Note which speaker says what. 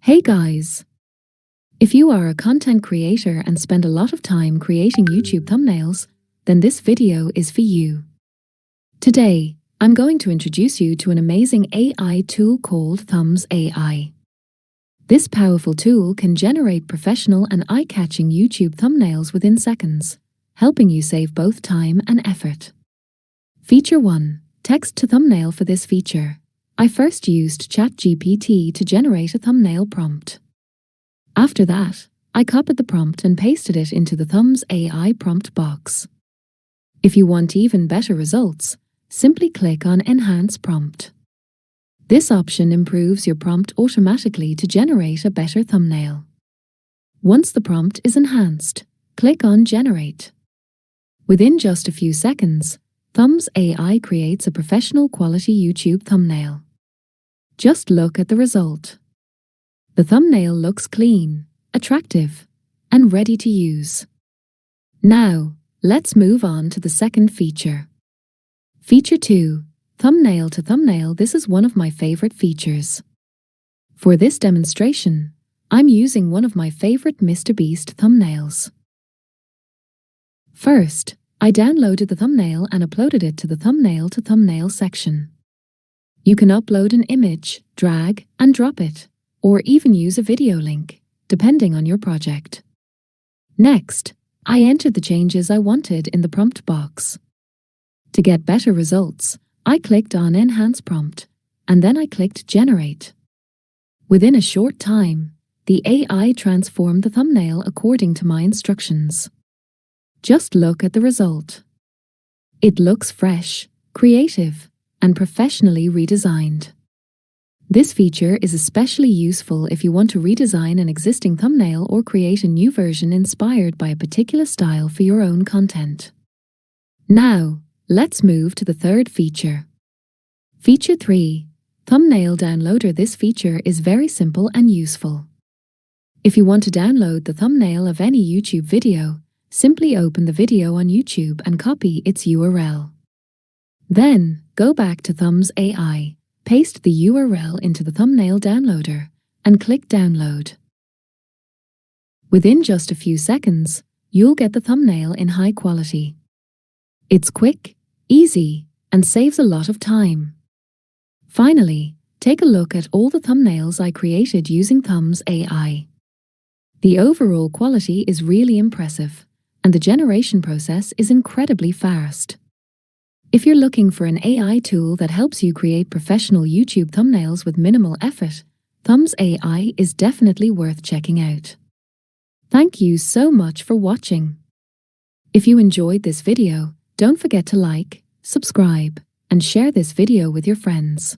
Speaker 1: Hey guys! If you are a content creator and spend a lot of time creating YouTube thumbnails, then this video is for you. Today, I'm going to introduce you to an amazing AI tool called Thumbs.ai. This powerful tool can generate professional and eye-catching YouTube thumbnails within seconds, helping you save both time and effort. Feature 1. Text to thumbnail. For this feature, I first used ChatGPT to generate a thumbnail prompt. After that, I copied the prompt and pasted it into the Thumbs.ai prompt box. If you want even better results, simply click on Enhance Prompt. This option improves your prompt automatically to generate a better thumbnail. Once the prompt is enhanced, click on Generate. Within just a few seconds, Thumbs.ai creates a professional quality YouTube thumbnail. Just look at the result. The thumbnail looks clean, attractive, and ready to use. Now, let's move on to the second feature. Feature 2. Thumbnail to thumbnail. This is one of my favorite features. For this demonstration, I'm using one of my favorite MrBeast thumbnails. First, I downloaded the thumbnail and uploaded it to the thumbnail to thumbnail section. You can upload an image, drag and drop it, or even use a video link, depending on your project. Next, I entered the changes I wanted in the prompt box. To get better results, I clicked on Enhance Prompt, and then I clicked Generate. Within a short time, the AI transformed the thumbnail according to my instructions. Just look at the result. It looks fresh, creative, and professionally redesigned. This feature is especially useful if you want to redesign an existing thumbnail or create a new version inspired by a particular style for your own content. Now, let's move to the third feature. Feature 3. Thumbnail Downloader. This feature is very simple and useful. If you want to download the thumbnail of any YouTube video, simply open the video on YouTube and copy its URL. Then, go back to Thumbs.ai, paste the URL into the thumbnail downloader, and click Download. Within just a few seconds, you'll get the thumbnail in high quality. It's quick, easy, and saves a lot of time. Finally, take a look at all the thumbnails I created using Thumbs.ai. The overall quality is really impressive, and the generation process is incredibly fast. If you're looking for an AI tool that helps you create professional YouTube thumbnails with minimal effort, Thumbs.ai is definitely worth checking out. Thank you so much for watching. If you enjoyed this video, don't forget to like, subscribe, and share this video with your friends.